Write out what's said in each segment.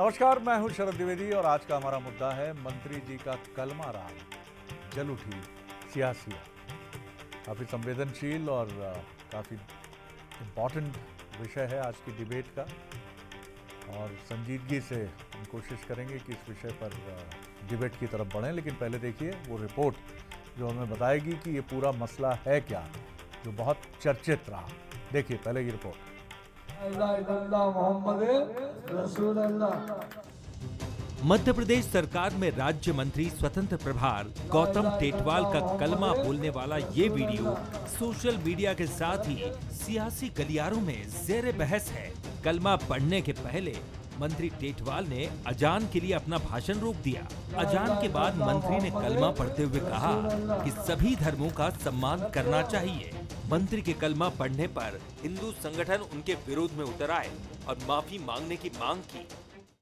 नमस्कार, मैं हूं शरद द्विवेदी और आज का हमारा मुद्दा है मंत्री जी का कलमा राग जल उठी सियासिया। काफ़ी संवेदनशील और काफ़ी इम्पॉर्टेंट विषय है आज की डिबेट का और संजीदगी से हम कोशिश करेंगे कि इस विषय पर डिबेट की तरफ बढ़ें। लेकिन पहले देखिए वो रिपोर्ट जो हमें बताएगी कि ये पूरा मसला है क्या, जो बहुत चर्चित रहा। देखिए पहले ये रिपोर्ट। मध्य प्रदेश सरकार में राज्य मंत्री स्वतंत्र प्रभार गौतम टेटवाल का कलमा बोलने वाला ये वीडियो सोशल मीडिया के साथ ही सियासी गलियारों में ज़ेरे बहस है। कलमा पढ़ने के पहले मंत्री टेटवाल ने अजान के लिए अपना भाषण रोक दिया। अजान के बाद मंत्री ने कलमा पढ़ते हुए कहा कि सभी धर्मों का सम्मान करना चाहिए। मंत्री के कलमा पढ़ने पर हिंदू संगठन उनके विरोध में उतर आए और माफी मांगने की मांग की।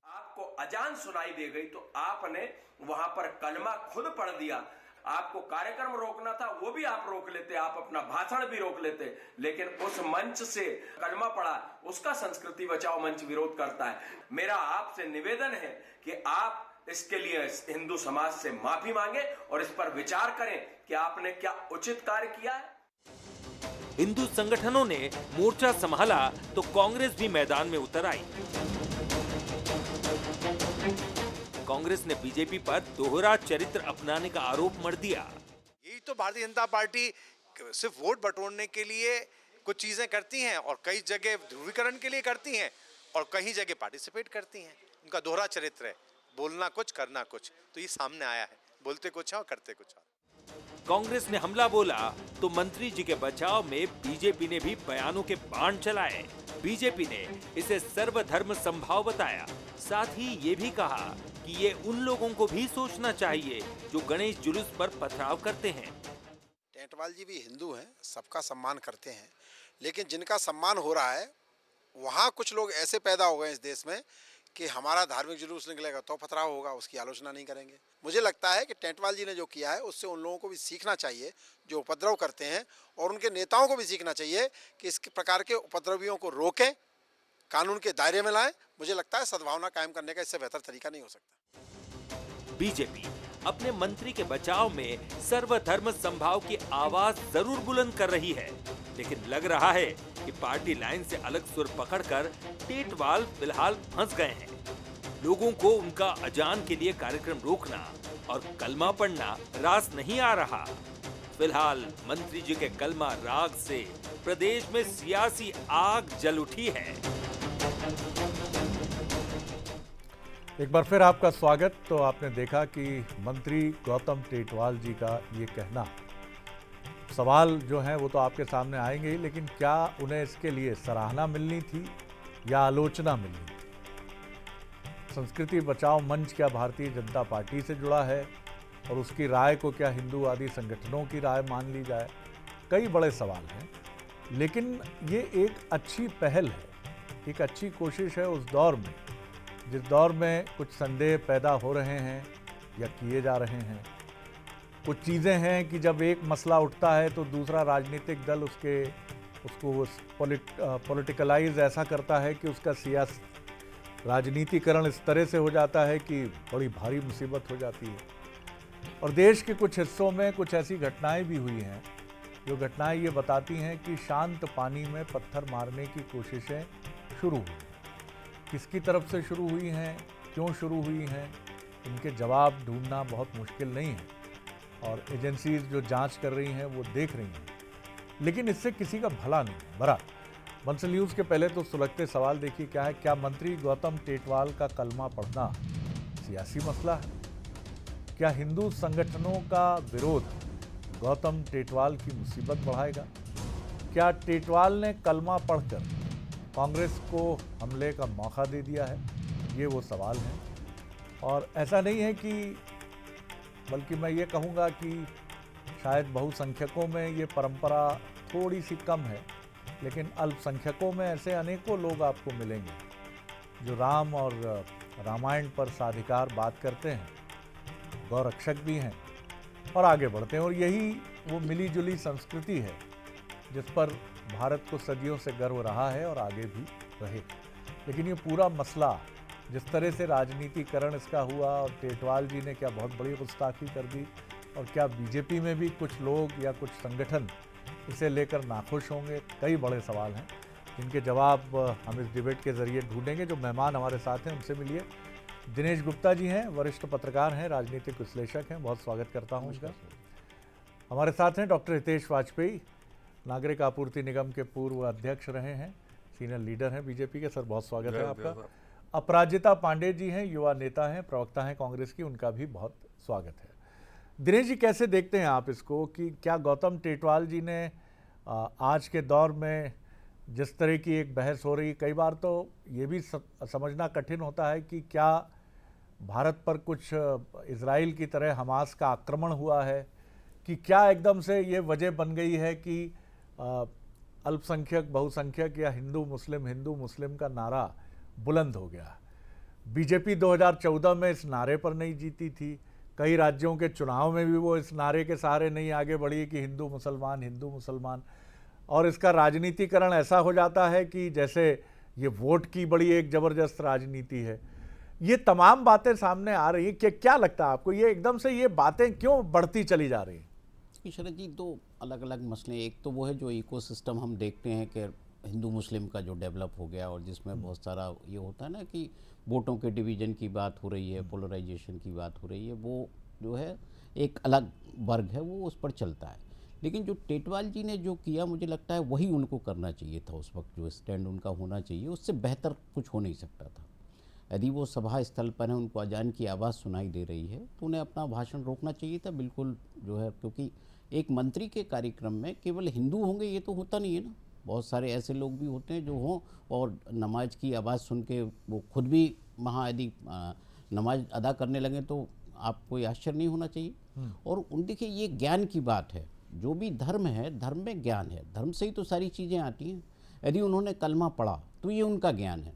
आपको अजान सुनाई दे गई तो आपने वहां पर कलमा खुद पढ़ दिया। आपको कार्यक्रम रोकना था वो भी आप रोक लेते, आप अपना भाषण भी रोक लेते, लेकिन उस मंच से कलमा पढ़ा, उसका संस्कृति बचाओ मंच विरोध करता है। मेरा आपसे निवेदन है कि आप इसके लिए हिंदू समाज से माफी मांगे और इस पर विचार करें कि आपने क्या उचित कार्य किया है। हिंदू संगठनों ने मोर्चा संभाला तो कांग्रेस भी मैदान में उतर आई। कांग्रेस ने बीजेपी पर दोहरा चरित्र अपनाने का आरोप मढ़ दिया। यही तो भारतीय जनता पार्टी सिर्फ वोट बटोरने के लिए कुछ चीजें करती हैं और कई जगह ध्रुवीकरण के लिए करती हैं और कहीं जगह पार्टिसिपेट करती हैं। उनका दोहरा चरित्र है, बोलना कुछ करना कुछ। तो ये सामने आया है, बोलते कुछ है और करते कुछ है। कांग्रेस ने हमला बोला तो मंत्री जी के बचाव में बीजेपी ने भी बयानों के बाण चलाए। बीजेपी ने इसे सर्वधर्म समभाव बताया। साथ ही ये भी कहा कि ये उन लोगों को भी सोचना चाहिए जो गणेश जुलूस पर पथराव करते हैं। टेटवाल जी भी हिंदू हैं, सबका सम्मान करते हैं, लेकिन जिनका सम्मान हो रहा है वहाँ कुछ लोग ऐसे पैदा हो गए इस देश में कि हमारा धार्मिक जुलूस निकलेगा तो पथराव होगा, उसकी आलोचना नहीं करेंगे। मुझे लगता है कि टेटवाल जी ने जो किया है उससे उन लोगों को भी सीखना चाहिए जो उपद्रव करते हैं, और उनके नेताओं को भी सीखना चाहिए कि इस प्रकार के उपद्रवियों को रोकें, कानून के दायरे में लाएं। मुझे लगता है सद्भावना कायम करने का इससे बेहतर तरीका नहीं हो सकता। बीजेपी अपने मंत्री के बचाव में सर्वधर्म समभाव की आवाज जरूर बुलंद कर रही है, लेकिन लग रहा है कि पार्टी लाइन से अलग सुर पकड़कर टेटवाल फिलहाल फंस गए हैं। लोगों को उनका अजान के लिए कार्यक्रम रोकना और कलमा पढ़ना रास नहीं आ रहा। फिलहाल मंत्री जी के कलमा राग से प्रदेश में सियासी आग जल उठी है। एक बार फिर आपका स्वागत। तो आपने देखा कि मंत्री गौतम टेटवाल जी का ये कहना, सवाल जो हैं वो तो आपके सामने आएंगे ही, लेकिन क्या उन्हें इसके लिए सराहना मिलनी थी या आलोचना मिलनी थी? संस्कृति बचाओ मंच क्या भारतीय जनता पार्टी से जुड़ा है और उसकी राय को क्या हिंदू आदि संगठनों की राय मान ली जाए? कई बड़े सवाल हैं, लेकिन ये एक अच्छी पहल है, एक अच्छी कोशिश है उस दौर में जिस दौर में कुछ संदेह पैदा हो रहे हैं या किए जा रहे हैं। कुछ चीज़ें हैं कि जब एक मसला उठता है तो दूसरा राजनीतिक दल उसको पॉलिटिकलाइज ऐसा करता है कि उसका राजनीतिकरण इस तरह से हो जाता है कि बड़ी भारी मुसीबत हो जाती है। और देश के कुछ हिस्सों में कुछ ऐसी घटनाएं भी हुई हैं जो घटनाएं ये बताती हैं कि शांत पानी में पत्थर मारने की कोशिशें शुरू हुई। किसकी तरफ से शुरू हुई हैं, क्यों शुरू हुई हैं, इनके जवाब ढूंढना बहुत मुश्किल नहीं है और एजेंसीज जो जांच कर रही हैं वो देख रही हैं, लेकिन इससे किसी का भला नहीं है। बरा बंसल न्यूज़ के पहले तो सुलगते सवाल देखिए क्या है। क्या मंत्री गौतम टेटवाल का कलमा पढ़ना सियासी मसला है? क्या हिंदू संगठनों का विरोध गौतम टेटवाल की मुसीबत बढ़ाएगा? क्या टेटवाल ने कलमा पढ़कर कांग्रेस को हमले का मौका दे दिया है? ये वो सवाल हैं। और ऐसा नहीं है कि, बल्कि मैं ये कहूँगा कि शायद बहुसंख्यकों में ये परंपरा थोड़ी सी कम है, लेकिन अल्पसंख्यकों में ऐसे अनेकों लोग आपको मिलेंगे जो राम और रामायण पर साधिकार बात करते हैं, गौरक्षक भी हैं और आगे बढ़ते हैं। और यही वो मिली जुली संस्कृति है जिस पर भारत को सदियों से गर्व रहा है और आगे भी रहेगा। लेकिन ये पूरा मसला जिस तरह से राजनीतिकरण इसका हुआ और टेटवाल जी ने क्या बहुत बड़ी गुस्ताखी कर दी, और क्या बीजेपी में भी कुछ लोग या कुछ संगठन इसे लेकर नाखुश होंगे, कई बड़े सवाल हैं जिनके जवाब हम इस डिबेट के जरिए ढूंढेंगे। जो मेहमान हमारे साथ हैं उनसे मिलिए। दिनेश गुप्ता जी हैं, वरिष्ठ पत्रकार हैं, राजनीतिक विश्लेषक हैं, बहुत स्वागत करता हूं उनका। हमारे साथ हैं डॉक्टर हितेश वाजपेयी, नागरिक आपूर्ति निगम के पूर्व अध्यक्ष रहे हैं, सीनियर लीडर हैं बीजेपी के। सर बहुत स्वागत है आपका। अपराजिता पांडे जी हैं, युवा नेता हैं, प्रवक्ता हैं कांग्रेस की, उनका भी बहुत स्वागत है। दिनेश जी, कैसे देखते हैं आप इसको कि क्या गौतम टेटवाल जी ने आज के दौर में जिस तरह की एक बहस हो रही, कई बार तो ये भी समझना कठिन होता है कि क्या भारत पर कुछ इजराइल की तरह हमास का आक्रमण हुआ है, कि क्या एकदम से ये वजह बन गई है कि अल्पसंख्यक बहुसंख्यक या हिंदू मुस्लिम का नारा बुलंद हो गया। बीजेपी 2014 में इस नारे पर नहीं जीती थी, कई राज्यों के चुनाव में भी वो इस नारे के सहारे नहीं आगे बढ़ी कि हिंदू मुसलमान, और इसका राजनीतिकरण ऐसा हो जाता है कि जैसे ये वोट की बड़ी एक ज़बरदस्त राजनीति है। ये तमाम बातें सामने आ रही हैं कि क्या लगता है आपको, ये एकदम से ये बातें क्यों बढ़ती चली जा रही हैं? शरद जी, दो अलग अलग मसले। एक तो वो है जो इकोसिस्टम हम देखते हैं कि हिंदू मुस्लिम का जो डेवलप हो गया, और जिसमें बहुत सारा ये होता है ना कि वोटों के डिवीज़न की बात हो रही है, पोलराइजेशन की बात हो रही है, वो जो है एक अलग वर्ग है, वो उस पर चलता है। लेकिन जो टेटवाल जी ने जो किया, मुझे लगता है वही उनको करना चाहिए था। उस वक्त जो स्टैंड उनका होना चाहिए, उससे बेहतर कुछ हो नहीं सकता था। यदि वो सभा स्थल पर है, उनको अजान की आवाज़ सुनाई दे रही है, तो उन्हें अपना भाषण रोकना चाहिए था बिल्कुल जो है, क्योंकि एक मंत्री के कार्यक्रम में केवल हिंदू होंगे ये तो होता नहीं है ना। बहुत सारे ऐसे लोग भी होते हैं जो हों और नमाज की आवाज़ सुन के वो खुद भी वहाँ यदि नमाज अदा करने लगे तो आप कोई आश्चर्य नहीं होना चाहिए। और देखिए, ये ज्ञान की बात है। जो भी धर्म है, धर्म में ज्ञान है, धर्म से ही तो सारी चीज़ें आती हैं। यदि उन्होंने कलमा पढ़ा तो ये उनका ज्ञान है।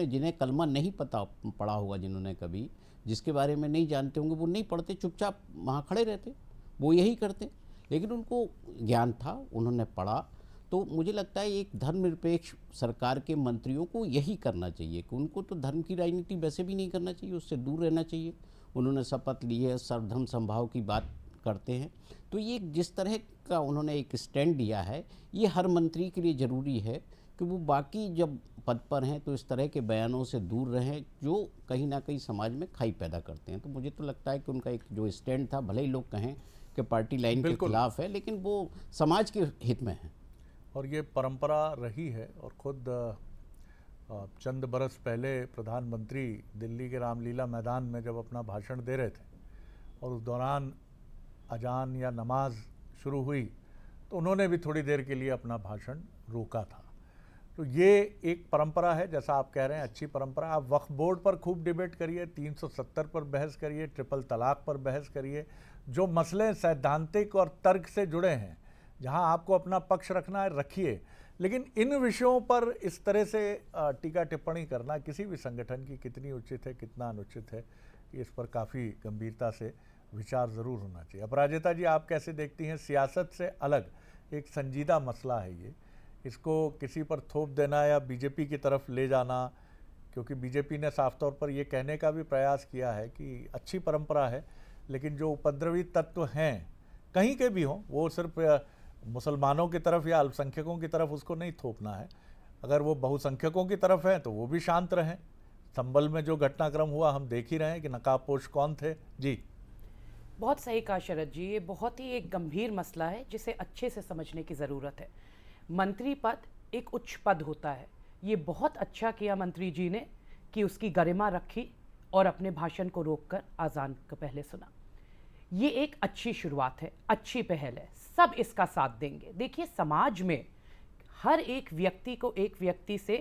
जिन्हें कलमा नहीं पढ़ा होगा, जिन्होंने कभी जिसके बारे में नहीं जानते होंगे, वो नहीं पढ़ते, चुपचाप वहाँ खड़े रहते, वो यही करते। लेकिन उनको ज्ञान था, उन्होंने पढ़ा। तो मुझे लगता है एक धर्मनिरपेक्ष सरकार के मंत्रियों को यही करना चाहिए कि उनको तो धर्म की राजनीति वैसे भी नहीं करना चाहिए, उससे दूर रहना चाहिए। उन्होंने शपथ ली है, सर्वधर्म समभाव की बात करते हैं। तो ये जिस तरह का उन्होंने एक स्टैंड लिया है, ये हर मंत्री के लिए ज़रूरी है कि वो बाकी जब पद पर हैं तो इस तरह के बयानों से दूर रहें जो कहीं ना कहीं समाज में खाई पैदा करते हैं। तो मुझे तो लगता है कि उनका एक जो स्टैंड था, भले ही लोग कहें कि पार्टी लाइन के खिलाफ है, लेकिन वो समाज के हित में है। और ये परंपरा रही है। और खुद चंद बरस पहले प्रधानमंत्री दिल्ली के रामलीला मैदान में जब अपना भाषण दे रहे थे और उस दौरान अजान या नमाज शुरू हुई, तो उन्होंने भी थोड़ी देर के लिए अपना भाषण रोका था। तो ये एक परंपरा है, जैसा आप कह रहे हैं, अच्छी परंपरा। आप वक्फ बोर्ड पर खूब डिबेट करिए, 370 पर बहस करिए, ट्रिपल तलाक पर बहस करिए, जो मसले सैद्धांतिक और तर्क से जुड़े हैं, जहां आपको अपना पक्ष रखना है रखिए। लेकिन इन विषयों पर इस तरह से टीका टिप्पणी करना किसी भी संगठन की कितनी उचित है, कितना अनुचित है, इस पर काफ़ी गंभीरता से विचार ज़रूर होना चाहिए। अपराजिता जी, आप कैसे देखती हैं? सियासत से अलग एक संजीदा मसला है ये, इसको किसी पर थोप देना या बीजेपी की तरफ ले जाना, क्योंकि बीजेपी ने साफ तौर पर यह कहने का भी प्रयास किया है कि अच्छी परंपरा है, लेकिन जो उपद्रवी तत्व हैं कहीं के भी हों, वो सिर्फ मुसलमानों की तरफ या अल्पसंख्यकों की तरफ उसको नहीं थोपना है। अगर वो बहुसंख्यकों की तरफ हैं तो वो भी शांत रहें। संभल में जो घटनाक्रम हुआ हम देख ही रहे हैं कि नकाबपोश कौन थे। जी, बहुत सही कहा शरद जी, ये बहुत ही एक गंभीर मसला है जिसे अच्छे से समझने की ज़रूरत है। मंत्री पद एक उच्च पद होता है। ये बहुत अच्छा किया मंत्री जी ने कि उसकी गरिमा रखी और अपने भाषण को रोककर आज़ान को पहले सुना। ये एक अच्छी शुरुआत है, अच्छी पहल है, सब इसका साथ देंगे। देखिए, समाज में हर एक व्यक्ति को एक व्यक्ति से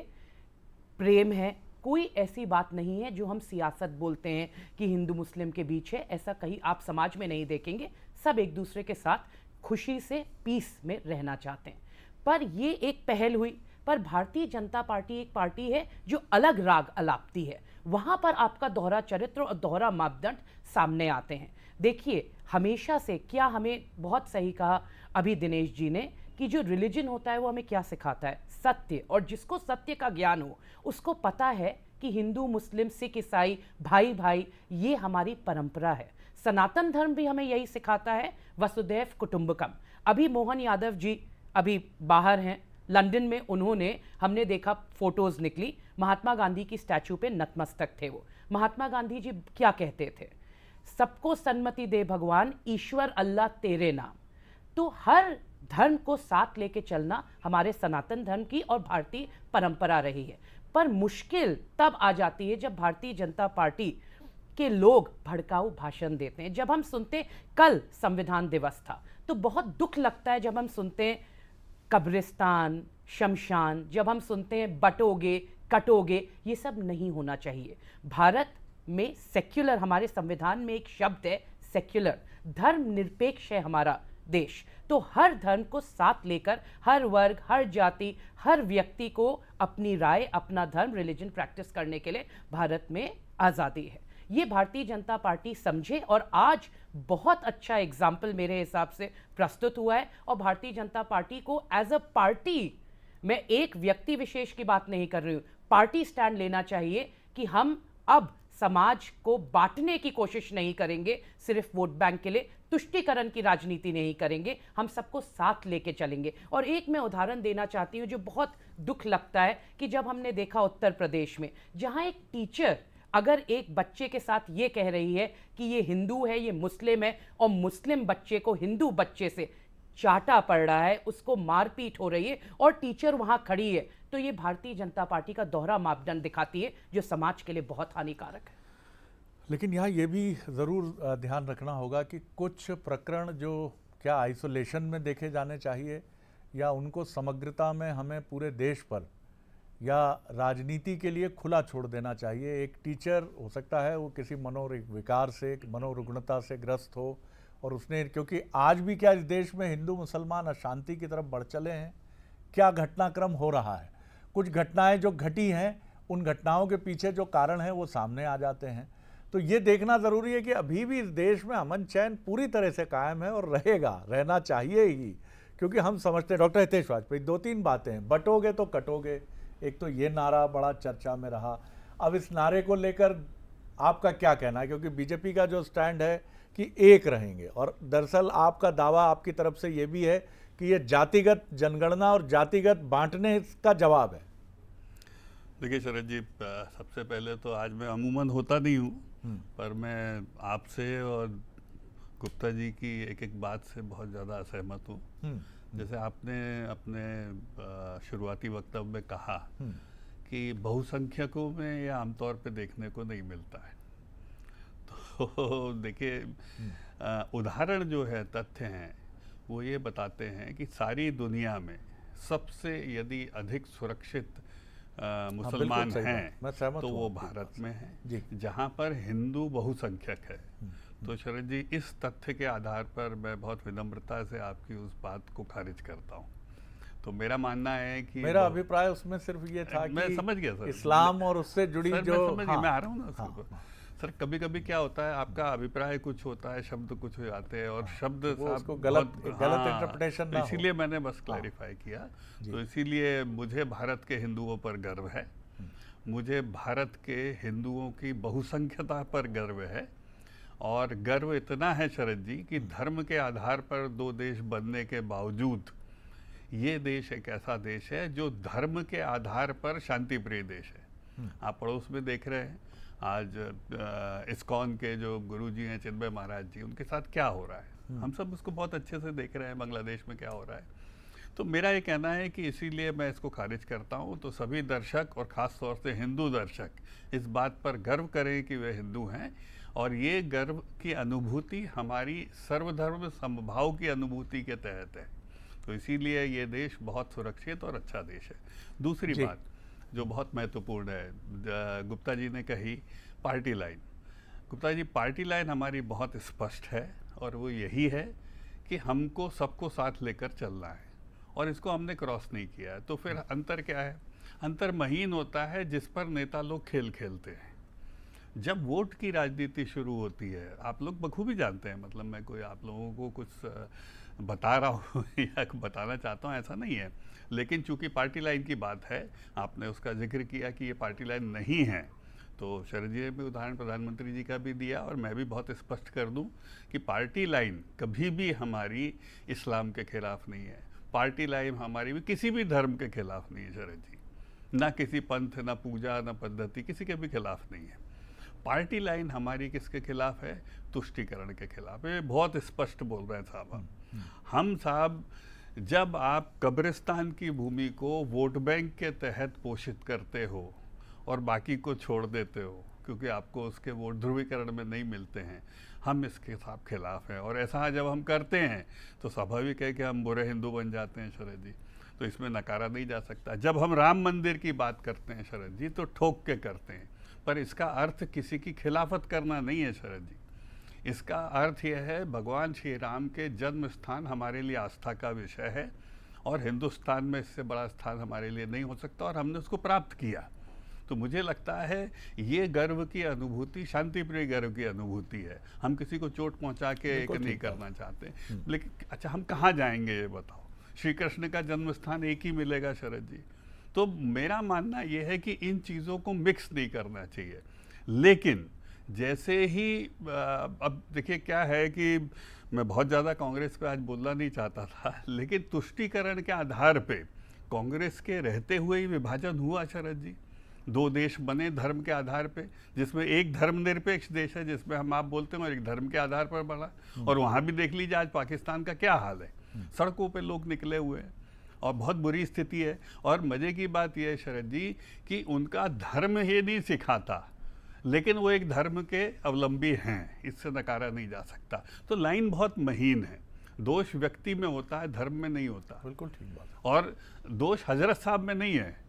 प्रेम है। कोई ऐसी बात नहीं है जो हम सियासत बोलते हैं कि हिंदू मुस्लिम के बीच है, ऐसा कहीं आप समाज में नहीं देखेंगे। सब एक दूसरे के साथ खुशी से पीस में रहना चाहते हैं। पर ये एक पहल हुई, पर भारतीय जनता पार्टी एक पार्टी है जो अलग राग अलापती है। वहाँ पर आपका दोहरा चरित्र और दोहरा मापदंड सामने आते हैं। देखिए, हमेशा से क्या हमें बहुत सही कहा अभी दिनेश जी ने कि जो रिलीजन होता है वो हमें क्या सिखाता है? सत्य। और जिसको सत्य का ज्ञान हो उसको पता है कि हिंदू मुस्लिम सिख ईसाई भाई भाई, ये हमारी परंपरा है। सनातन धर्म भी हमें यही सिखाता है, वसुदैव कुटुंबकम। अभी मोहन यादव जी अभी बाहर हैं लंदन में, उन्होंने, हमने देखा फोटोज निकली, महात्मा गांधी की स्टैचू पे नतमस्तक थे वो। महात्मा गांधी जी क्या कहते थे? सबको सन्मति दे भगवान, ईश्वर अल्लाह तेरे नाम। तो हर धर्म को साथ लेके चलना हमारे सनातन धर्म की और भारतीय परंपरा रही है। पर मुश्किल तब आ जाती है जब भारतीय जनता पार्टी के लोग भड़काऊ भाषण देते हैं। जब हम सुनते, कल संविधान दिवस था, तो बहुत दुख लगता है जब हम सुनते हैं कब्रिस्तान, शमशान, जब हम सुनते हैं बटोगे कटोगे, ये सब नहीं होना चाहिए। भारत में सेक्युलर, हमारे संविधान में एक शब्द है सेक्युलर, धर्म निरपेक्ष है हमारा देश। तो हर धर्म को साथ लेकर हर वर्ग, हर जाति, हर व्यक्ति को अपनी राय, अपना धर्म, रिलीजन प्रैक्टिस करने के लिए भारत में आज़ादी है। ये भारतीय जनता पार्टी समझे और आज बहुत अच्छा एग्जाम्पल मेरे हिसाब से प्रस्तुत हुआ है। और भारतीय जनता पार्टी को एज अ पार्टी, मैं एक व्यक्ति विशेष की बात नहीं कर रही हूँ, पार्टी स्टैंड लेना चाहिए कि हम अब समाज को बांटने की कोशिश नहीं करेंगे, सिर्फ वोट बैंक के लिए तुष्टीकरण की राजनीति नहीं करेंगे, हम सबको साथ लेके चलेंगे। और एक मैं उदाहरण देना चाहती हूँ जो बहुत दुख लगता है कि जब हमने देखा उत्तर प्रदेश में, जहाँ एक टीचर अगर एक बच्चे के साथ ये कह रही है कि ये हिंदू है, ये मुस्लिम है, और मुस्लिम बच्चे को हिंदू बच्चे से चाटा पड़ रहा है, उसको मारपीट हो रही है और टीचर वहां खड़ी है, तो ये भारतीय जनता पार्टी का दोहरा मापदंड दिखाती है जो समाज के लिए बहुत हानिकारक है। लेकिन यहाँ ये भी ज़रूर ध्यान रखना होगा कि कुछ प्रकरण जो क्या आइसोलेशन में देखे जाने चाहिए या उनको समग्रता में हमें पूरे देश पर या राजनीति के लिए खुला छोड़ देना चाहिए। एक टीचर हो सकता है वो किसी मनोविकार से, मनोरुग्णता से ग्रस्त हो, और उसने, क्योंकि आज भी क्या इस देश में हिंदू मुसलमान अशांति की तरफ बढ़ चले हैं, क्या घटनाक्रम हो रहा है, कुछ घटनाएं जो घटी हैं उन घटनाओं के पीछे जो कारण हैं वो सामने आ जाते हैं। तो ये देखना ज़रूरी है कि अभी भी इस देश में अमन चैन पूरी तरह से कायम है और रहेगा, रहना चाहिए ही, क्योंकि हम समझते हैं, डॉक्टर हितेश वाजपेयी, 2-3 बातें हैं, बटोगे तो कटोगे, एक तो ये नारा बड़ा चर्चा में रहा। अब इस नारे को लेकर आपका क्या कहना है, क्योंकि बीजेपी का जो स्टैंड है कि एक रहेंगे, और दरअसल आपका दावा आपकी तरफ से ये भी है कि ये जातिगत जनगणना और जातिगत बांटने का जवाब है। देखिए शरद जी, सबसे पहले तो आज मैं अमूमन होता नहीं हूँ, पर मैं आपसे और गुप्ता जी की एक एक बात से बहुत ज़्यादा असहमत हूँ। जैसे आपने अपने शुरुआती वक्तव्य में कहा कि बहुसंख्यकों में यह आमतौर पे देखने को नहीं मिलता है। तो देखिए, उदाहरण जो है, तथ्य हैं, वो ये बताते हैं कि सारी दुनिया में सबसे यदि अधिक सुरक्षित मुसलमान हैं तो वो भारत में हैं, जहाँ पर हिंदू बहुसंख्यक है। तो शरद जी, इस तथ्य के आधार पर मैं बहुत विनम्रता से आपकी उस बात को खारिज करता हूँ। तो मेरा मानना है कि मेरा अभिप्राय उसमें सिर्फ ये था मैं कि समझ गया सर, इस्लाम और उससे जुड़ी जो, मैं आ रहा हूँ ना सर, कभी कभी क्या होता है, आपका अभिप्राय कुछ होता है, शब्द कुछ हो जाते हैं, और शब्द उसको गलत इंटरप्रिटेशन ना हो, इसीलिए मैंने बस क्लैरिफाई किया। तो इसीलिए मुझे भारत के हिंदुओं पर गर्व है, मुझे भारत के हिंदुओं की बहुसंख्यता पर गर्व है, और गर्व इतना है शरद जी कि धर्म के आधार पर 2 देश बनने के बावजूद ये देश एक ऐसा देश है जो धर्म के आधार पर शांति प्रिय देश है। आप पड़ोस में देख रहे हैं आज इस्कॉन के जो गुरुजी हैं चिन्मय महाराज जी, उनके साथ क्या हो रहा है, हम सब उसको बहुत अच्छे से देख रहे हैं, बांग्लादेश में क्या हो रहा है। तो मेरा ये कहना है कि इसीलिए मैं इसको खारिज करता हूँ। तो सभी दर्शक और ख़ास तौर से हिंदू दर्शक इस बात पर गर्व करें कि वे हिंदू हैं, और ये गर्व की अनुभूति हमारी सर्वधर्म समभाव की अनुभूति के तहत है। तो इसीलिए ये देश बहुत सुरक्षित और अच्छा देश है। दूसरी बात जो बहुत महत्वपूर्ण है, गुप्ता जी ने कही party line. Gupta ji, party line हमारी बहुत स्पष्ट है, और वो यही है कि हमको सबको साथ लेकर चलना है, और इसको हमने क्रॉस नहीं किया है। तो फिर अंतर क्या है? अंतर महीन होता है जिस पर नेता लोग खेल खेलते हैं। जब वोट की राजनीति शुरू होती है, आप लोग बखूबी जानते हैं, मतलब मैं कोई आप लोगों को कुछ बता रहा हूँ या बताना चाहता हूँ ऐसा नहीं है, लेकिन चूंकि पार्टी लाइन की बात है, आपने उसका जिक्र किया कि ये पार्टी लाइन नहीं है, तो शरद जी ने भी उदाहरण प्रधानमंत्री जी का भी दिया, और मैं भी बहुत स्पष्ट कर दूं कि पार्टी लाइन कभी भी हमारी इस्लाम के खिलाफ नहीं है, पार्टी लाइन हमारी भी किसी भी धर्म के खिलाफ नहीं है शरद जी, ना किसी पंथ, ना पूजा, ना पद्धति, किसी के भी खिलाफ नहीं है। पार्टी लाइन हमारी किसके खिलाफ है? तुष्टीकरण के खिलाफ है। बहुत स्पष्ट बोल रहे हैं साहब हम साहब, जब आप कब्रिस्तान की भूमि को वोट बैंक के तहत पोषित करते हो और बाकी को छोड़ देते हो क्योंकि आपको उसके वोट ध्रुवीकरण में नहीं मिलते हैं, हम इसके साथ खिलाफ हैं, और ऐसा जब हम करते हैं तो स्वाभाविक है कि हम बुरे हिंदू बन जाते हैं शरद जी, तो इसमें नकारा नहीं जा सकता। जब हम राम मंदिर की बात करते हैं शरद जी, तो ठोक के करते हैं, पर इसका अर्थ किसी की खिलाफत करना नहीं है शरद जी। इसका अर्थ यह है भगवान श्री राम के जन्म स्थान हमारे लिए आस्था का विषय है, और हिंदुस्तान में इससे बड़ा स्थान हमारे लिए नहीं हो सकता, और हमने उसको प्राप्त किया। तो मुझे लगता है ये गर्व की अनुभूति शांति प्रिय गर्व की अनुभूति है। हम किसी को चोट पहुंचा के एक नहीं करना चाहते, लेकिन अच्छा हम कहाँ जाएंगे ये बताओ? श्री कृष्ण का जन्म स्थान एक ही मिलेगा शरद जी। तो मेरा मानना यह है कि इन चीज़ों को मिक्स नहीं करना चाहिए, लेकिन जैसे ही अब देखिए क्या है कि मैं बहुत ज़्यादा कांग्रेस पे आज बोलना नहीं चाहता था, लेकिन तुष्टीकरण के आधार पे कांग्रेस के रहते हुए ही विभाजन हुआ शरद जी। दो देश बने धर्म के आधार पे, जिसमें एक धर्मनिरपेक्ष देश है जिसमें हम आप बोलते हैं, और एक धर्म के आधार पर बना। और वहाँ भी देख लीजिए आज पाकिस्तान का क्या हाल है, सड़कों पे लोग निकले हुए हैं और बहुत बुरी स्थिति है। और मज़े की बात यह है शरद जी कि उनका धर्म ये नहीं सिखाता, लेकिन वो एक धर्म के अवलंबी हैं, इससे नकारा नहीं जा सकता। तो लाइन बहुत महीन है, दोष व्यक्ति में होता है, धर्म में नहीं होता। बिल्कुल ठीक बात है। और दोष हजरत साहब में नहीं है।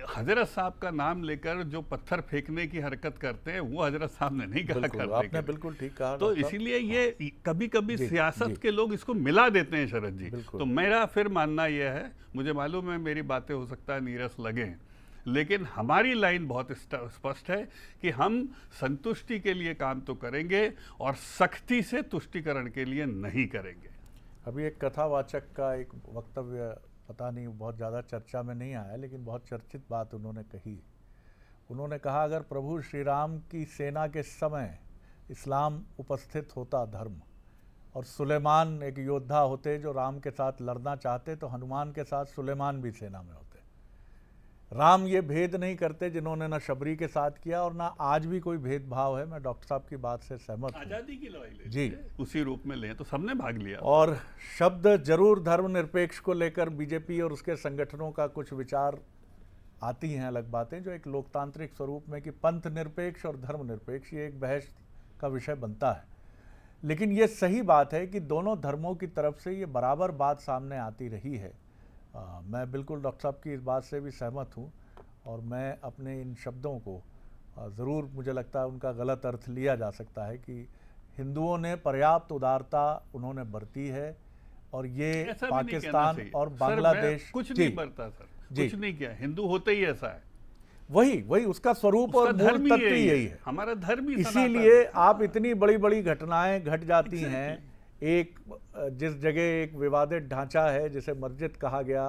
हजरत साहब का नाम लेकर जो पत्थर फेंकने की हरकत करते हैं वो हजरत साहब ने नहीं कहा करते। आपने बिल्कुल ठीक कहा। तो इसीलिए ये कभी कभी सियासत के लोग इसको मिला देते हैं शरद जी। तो मेरा फिर मानना यह है, मुझे मालूम है मेरी बातें हो सकता है नीरस लगें, लेकिन हमारी लाइन बहुत स्पष्ट है कि हम संतुष्टि के लिए काम तो करेंगे और सख्ती से तुष्टीकरण के लिए नहीं करेंगे। अभी एक कथावाचक का एक वक्तव्य, पता नहीं बहुत ज़्यादा चर्चा में नहीं आया, लेकिन बहुत चर्चित बात उन्होंने कही। उन्होंने कहा अगर प्रभु श्री राम की सेना के समय इस्लाम उपस्थित होता धर्म, और सुलेमान एक योद्धा होते जो राम के साथ लड़ना चाहते, तो हनुमान के साथ सुलेमान भी सेना में होते। राम ये भेद नहीं करते जिन्होंने ना शबरी के साथ किया और ना आज भी कोई भेदभाव है। मैं डॉक्टर साहब की बात से सहमत हूं। आज़ादी की लड़ाई जी उसी रूप में लें तो सबने भाग लिया। और शब्द जरूर धर्मनिरपेक्ष को लेकर बीजेपी और उसके संगठनों का कुछ विचार आती हैं अलग बातें, जो एक लोकतांत्रिक स्वरूप में कि पंथ निरपेक्ष और धर्मनिरपेक्ष, ये एक बहस का विषय बनता है। लेकिन ये सही बात है कि दोनों धर्मों की तरफ से ये बराबर बात सामने आती रही है। मैं बिल्कुल डॉक्टर साहब की इस बात से भी सहमत हूँ, और मैं अपने इन शब्दों को ज़रूर, मुझे लगता है उनका गलत अर्थ लिया जा सकता है कि हिंदुओं ने पर्याप्त उदारता उन्होंने बरती है, और ये पाकिस्तान और बांग्लादेश कुछ नहीं बरता सर, कुछ नहीं किया। हिंदू होते ही ऐसा है, वही उसका स्वरूप और मूल तत्व यही है, हमारा धर्म ही। इसीलिए आप इतनी बड़ी बड़ी घटनाएं घट जाती हैं। एक जिस जगह एक विवादित ढांचा है जिसे मस्जिद कहा गया,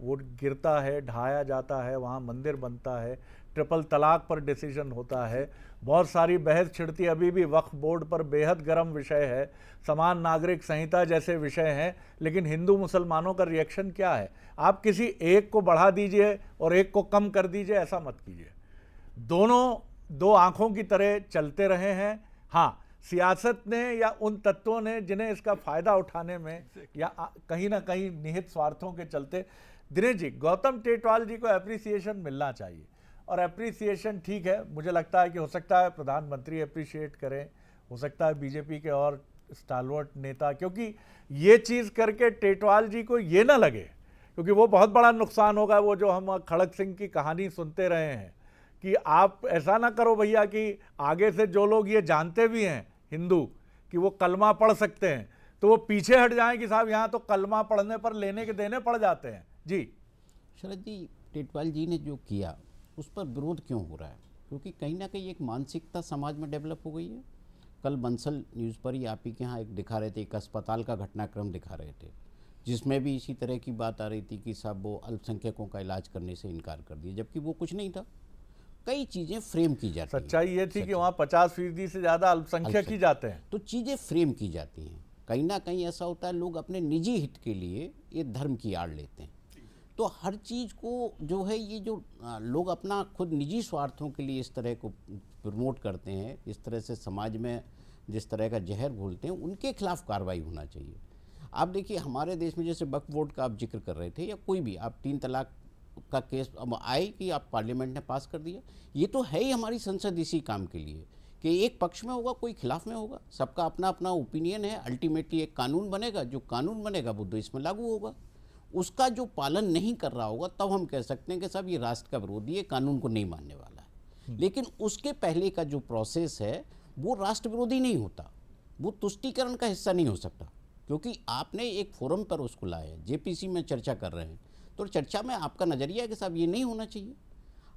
वो गिरता है, ढाया जाता है, वहाँ मंदिर बनता है, ट्रिपल तलाक पर डिसीजन होता है, बहुत सारी बहस छिड़ती, अभी भी वक्फ बोर्ड पर बेहद गर्म विषय है, समान नागरिक संहिता जैसे विषय हैं, लेकिन हिंदू मुसलमानों का रिएक्शन क्या है? आप किसी एक को बढ़ा दीजिए और एक को कम कर दीजिए, ऐसा मत कीजिए। दोनों दो आंखों की तरह चलते रहे हैं। हाँ, सियासत ने या उन तत्वों ने जिन्हें इसका फ़ायदा उठाने में या कहीं ना कहीं निहित स्वार्थों के चलते, दिनेश जी, गौतम टेटवाल जी को एप्रिसिएशन मिलना चाहिए, और एप्रिसिएशन ठीक है, मुझे लगता है कि हो सकता है प्रधानमंत्री एप्रिशिएट करें, हो सकता है बीजेपी के और स्टालवर्ट नेता, क्योंकि ये चीज़ करके टेटवाल जी को ये ना लगे, क्योंकि वो बहुत बड़ा नुकसान होगा, वो जो हम खड़ग सिंह की कहानी सुनते रहे हैं कि आप ऐसा ना करो भैया कि आगे से जो लोग ये जानते भी हैं हिंदू कि वो कलमा पढ़ सकते हैं, तो वो पीछे हट जाएं कि साहब यहाँ तो कलमा पढ़ने पर लेने के देने पड़ जाते हैं। जी शरद जी, टेटवाल जी ने जो किया उस पर विरोध क्यों हो रहा है? क्योंकि कहीं ना कहीं एक मानसिकता समाज में डेवलप हो गई है। कल बंसल न्यूज़ पर ही आप ही के यहाँ एक दिखा रहे थे, एक अस्पताल का घटनाक्रम दिखा रहे थे, जिसमें भी इसी तरह की बात आ रही थी कि साहब वो अल्पसंख्यकों का इलाज करने से इनकार कर दिया, जबकि वो कुछ नहीं था। कई चीज़ें फ्रेम की जाती हैं। सच्चाई ये थी कि वहाँ 50% से ज़्यादा अल्पसंख्यक ही जाते हैं। तो चीज़ें फ्रेम की जाती हैं। कहीं ना कहीं ऐसा होता है, लोग अपने निजी हित के लिए ये धर्म की आड़ लेते हैं। तो हर चीज़ को जो है, ये जो लोग अपना खुद निजी स्वार्थों के लिए इस तरह को प्रमोट करते हैं, इस तरह से समाज में जिस तरह का जहर घोलते हैं, उनके खिलाफ कार्रवाई होना चाहिए। आप देखिए हमारे देश में जैसे वक्फ बोर्ड का आप जिक्र कर रहे थे, या कोई भी आप 3 तलाक का केस अब आए कि आप पार्लियामेंट ने पास कर दिया, ये तो है ही हमारी संसद इसी काम के लिए कि एक पक्ष में होगा, कोई खिलाफ में होगा, सबका अपना अपना ओपिनियन है। अल्टीमेटली एक कानून बनेगा, जो कानून बनेगा वो देश में लागू होगा। उसका जो पालन नहीं कर रहा होगा, तब हम कह सकते हैं कि साहब ये राष्ट्र का विरोधी है, कानून को नहीं मानने वाला है। लेकिन उसके पहले का जो प्रोसेस है वो राष्ट्र विरोधी नहीं होता, वो तुष्टीकरण का हिस्सा नहीं हो सकता, क्योंकि आपने एक फोरम पर उसको लाया, जेपीसी में चर्चा कर रहे हैं, तो चर्चा में आपका नज़रिया है कि साहब ये नहीं होना चाहिए।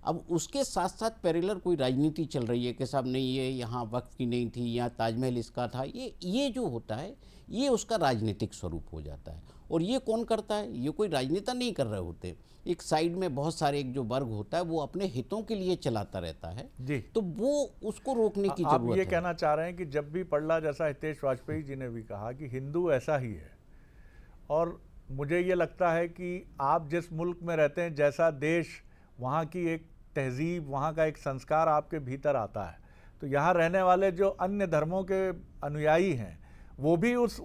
अब उसके साथ साथ पैरेलल कोई राजनीति चल रही है कि साहब नहीं, ये यहाँ वक्फ की नहीं थी, यहाँ ताजमहल इसका था, ये जो होता है ये उसका राजनीतिक स्वरूप हो जाता है। और ये कौन करता है? ये कोई राजनेता नहीं कर रहे होते, एक साइड में बहुत सारे एक जो वर्ग होता है वो अपने हितों के लिए चलाता रहता है जी। तो वो उसको रोकने की जरूरत है। आप ये कहना चाह रहे हैं कि जब भी पढ़ला, जैसा हितेश वाजपेयी जी ने भी कहा कि हिंदू ऐसा ही है, और मुझे ये लगता है कि आप जिस मुल्क में रहते हैं, जैसा देश, वहाँ की एक तहजीब, वहाँ का एक संस्कार आपके भीतर आता है, तो यहाँ रहने वाले जो अन्य धर्मों के अनुयायी हैं वो भी उस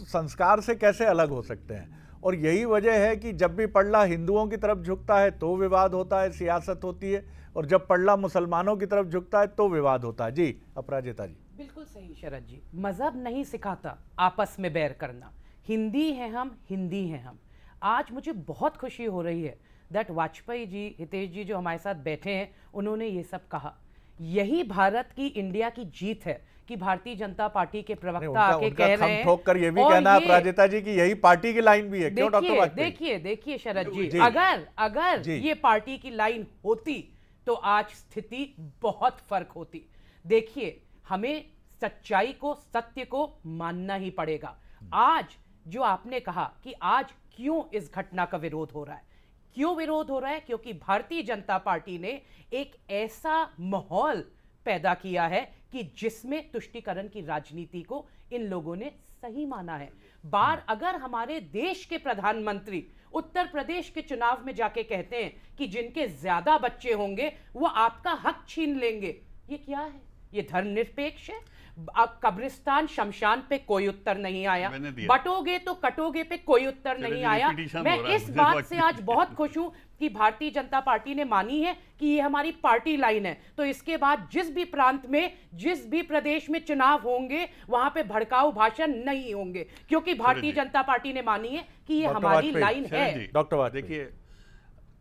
संस्कार से कैसे अलग हो सकते हैं। और यही वजह है कि जब भी पढ़ला हिंदुओं की तरफ झुकता है तो विवाद होता है, सियासत होती है, और जब पढ़ला मुसलमानों की तरफ झुकता है तो विवाद होता है। जी अपराजिता जी। बिल्कुल सही शरद जी, मजहब नहीं सिखाता आपस में बैर करना। हिंदी हैं हम, हिंदी हैं हम। आज मुझे बहुत खुशी हो रही है दैट वाजपेयी जी, हितेश जी जो हमारे साथ बैठे हैं, उन्होंने ये सब कहा। यही भारत की, इंडिया की जीत है कि भारतीय जनता पार्टी के प्रवक्ता आके कह रहे हैं। ठोक कर ये भी कहना है अपराजिता जी कि यही पार्टी की लाइन भी है। क्यों डॉक्टर वाजपेयी? देखिए शरद जी, अगर ये पार्टी की लाइन होती तो आज स्थिति बहुत फर्क होती। देखिए, हमें सच्चाई को, सत्य को मानना ही पड़ेगा। आज जो आपने कहा कि आज क्यों इस घटना का विरोध हो रहा है, क्यों विरोध हो रहा है? क्योंकि भारतीय जनता पार्टी ने एक ऐसा माहौल पैदा किया है कि जिसमें तुष्टीकरण की राजनीति को इन लोगों ने सही माना है। अगर हमारे देश के प्रधानमंत्री उत्तर प्रदेश के चुनाव में जाके कहते हैं कि जिनके ज्यादा बच्चे होंगे वो आपका हक छीन लेंगे, ये क्या है? ये धर्मनिरपेक्ष है? अब कब्रिस्तान शमशान पे कोई उत्तर नहीं आया, बटोगे तो कटोगे पे कोई उत्तर नहीं आया। मैं इस बात से आज बहुत खुश हूं कि भारतीय जनता पार्टी ने मानी है कि ये हमारी पार्टी लाइन है। तो इसके बाद जिस भी प्रांत में, जिस भी प्रदेश में चुनाव होंगे, वहां पे भड़काऊ भाषण नहीं होंगे, क्योंकि भारतीय जनता पार्टी ने मानी है कि ये हमारी लाइन है। डॉक्टर वाजपेयी, देखिए,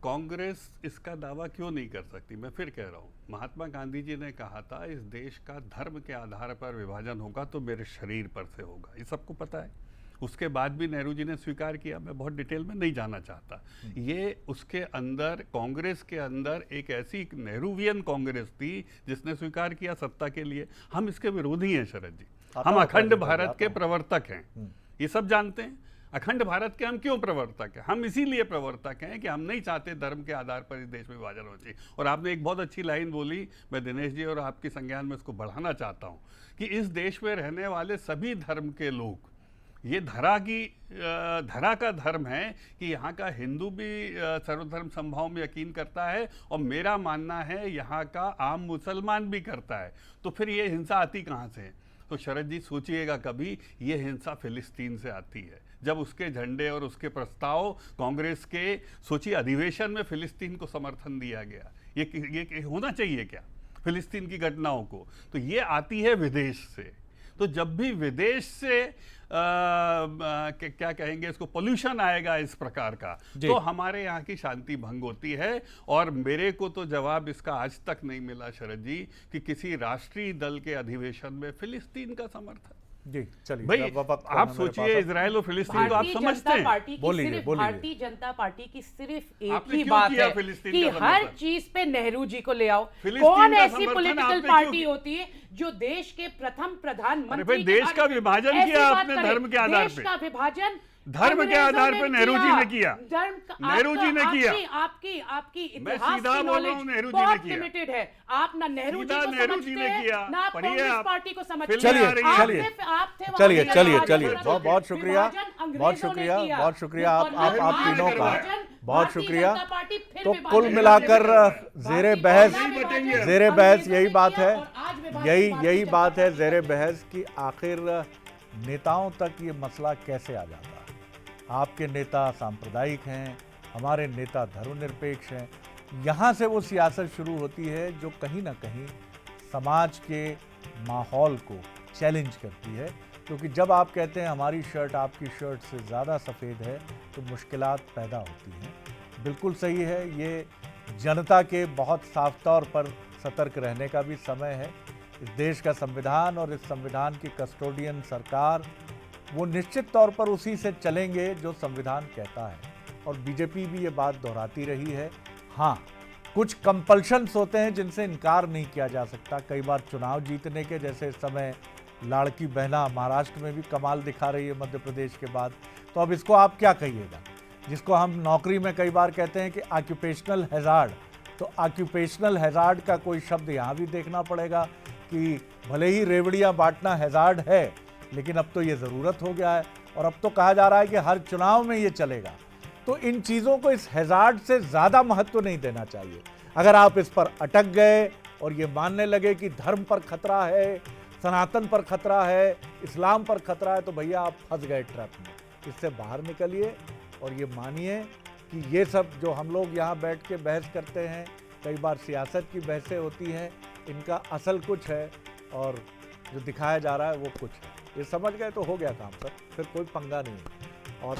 कांग्रेस इसका दावा क्यों नहीं कर सकती? मैं फिर कह रहा हूँ, महात्मा गांधी जी ने कहा था इस देश का धर्म के आधार पर विभाजन होगा तो मेरे शरीर पर से होगा, ये सबको पता है। उसके बाद भी नेहरू जी ने स्वीकार किया, मैं बहुत डिटेल में नहीं जाना चाहता। ये उसके अंदर, कांग्रेस के अंदर एक ऐसी नेहरूवियन कांग्रेस थी जिसने स्वीकार किया सत्ता के लिए। हम इसके विरोधी हैं शरद जी, हम अखंड भारत के प्रवर्तक हैं, ये सब जानते हैं। अखंड भारत के हम क्यों प्रवर्तक हैं? हम इसीलिए प्रवर्तक हैं कि हम नहीं चाहते धर्म के आधार पर इस देश में विभाजन हो चाहिए। और आपने एक बहुत अच्छी लाइन बोली, मैं दिनेश जी और आपकी संज्ञान में इसको बढ़ाना चाहता हूं कि इस देश में रहने वाले सभी धर्म के लोग, ये धरा का धर्म है कि यहाँ का हिंदू भी सर्वधर्म संभाव में यकीन करता है, और मेरा मानना है यहाँ का आम मुसलमान भी करता है। तो फिर ये हिंसा आती कहाँ से? तो शरद जी सोचिएगा कभी, ये हिंसा फिलिस्तीन से आती है। जब उसके झंडे और उसके प्रस्ताव कांग्रेस के सोचिए अधिवेशन में फिलिस्तीन को समर्थन दिया गया, ये होना चाहिए क्या फिलिस्तीन की घटनाओं को? तो ये आती है विदेश से। तो जब भी विदेश से क्या कहेंगे इसको, पोल्यूशन आएगा इस प्रकार का, तो हमारे यहाँ की शांति भंग होती है। और मेरे को तो जवाब इसका आज तक नहीं मिला शरद जी कि किसी राष्ट्रीय दल के अधिवेशन में फिलिस्तीन का समर्थन। जी चलिए भाई अब वक्त कम है आप मेरे सोचिए पास। इजराइल और फिलिस्तीन तो आप भारतीय समझते जनता हैं। पार्टी की बोलिए, सिर्फ बोलिए। भारतीय जनता पार्टी की सिर्फ एक आपने ही क्यों बात किया है फिलिस्तीन कि का हर समर्थन? चीज पे नेहरू जी को ले आओ। फिलिस्तीन कौन का ऐसी समर्थन पॉलिटिकल आपने पार्टी क्यों- होती है जो देश के प्रथम अरे प्रधानमंत्री भाई, के देश बारे का में विभाजन ऐसी किया बात आपने करे? धर्म के आधार देश पे। का विभाजन धर्म के आधार पे नेहरू जी ने किया। नेहरू जी ने किया। आपकी मैं इतिहास सीधा की बोल रहा नॉलेज हूं, नेहरू जी ने बहुत किया। लिमिटेड है। आप ना नेहरू जी सीधा को नेहरू जी समझते ने हैं, किया। ना आप पढ़िए कांग्रेस आप। पार्टी को समझते हैं। फिल्में आ रही हैं। चलिए, आप थे वहाँ चलिए पे चलिए विभाजन चलिए होना बहुत चाहिए। शुक्रिया, विभाजन अंग्रेजों बहुत ने शुक्रिया, किया। बहुत शुक्रिया और आप आज तीनों का विभाजन बहुत भारतीय शुक्रिया। जनता पार्टी फिर तो विभाजन कुल करने मिलाकर लगी। ज़ेरे भारतीय बहस जनता विभाजन ज़ेरे बहस अंग्रेजों यही ने बात किया है, और आज विभाजन यही भारतीय यही जनता बात है पार्टी ज़ेरे करती है। बहस कि आखिर नेताओं तक ये मसला कैसे आ जाता है। आपके नेता सांप्रदायिक हैं, हमारे नेता धर्मनिरपेक्ष हैं। यहाँ से वो सियासत शुरू होती है जो कहीं ना कहीं समाज के माहौल को चैलेंज करती है, क्योंकि जब आप कहते हैं हमारी शर्ट आपकी शर्ट से ज़्यादा सफ़ेद है तो मुश्किलात पैदा होती हैं। बिल्कुल सही है, ये जनता के बहुत साफ तौर पर सतर्क रहने का भी समय है। इस देश का संविधान और इस संविधान की कस्टोडियन सरकार वो निश्चित तौर पर उसी से चलेंगे जो संविधान कहता है, और बीजेपी भी ये बात दोहराती रही है। हाँ, कुछ कंपल्शंस होते हैं जिनसे इनकार नहीं किया जा सकता। कई बार चुनाव जीतने के, जैसे इस समय लाड़की बहना महाराष्ट्र में भी कमाल दिखा रही है मध्य प्रदेश के बाद, तो अब इसको आप क्या कहिएगा। जिसको हम नौकरी में कई बार कहते हैं कि ऑक्यूपेशनल हैजार्ड, तो ऑक्यूपेशनल हैजार्ड का कोई शब्द यहाँ भी देखना पड़ेगा कि भले ही रेवड़ियाँ बांटना हैजार्ड है, लेकिन अब तो ये ज़रूरत हो गया है और अब तो कहा जा रहा है कि हर चुनाव में ये चलेगा। तो इन चीज़ों को इस हैजार्ड से ज़्यादा महत्व नहीं देना चाहिए। अगर आप इस पर अटक गए और ये मानने लगे कि धर्म पर खतरा है, सनातन पर खतरा है, इस्लाम पर खतरा है, तो भैया आप फंस गए ट्रैप में। इससे बाहर निकलिए और ये मानिए कि ये सब जो हम लोग यहाँ बैठ के बहस करते हैं, कई बार सियासत की बहसें होती हैं, इनका असल कुछ है और जो दिखाया जा रहा है वो कुछ है। ये समझ गए तो हो गया काम सर, फिर कोई पंगा नहीं है। और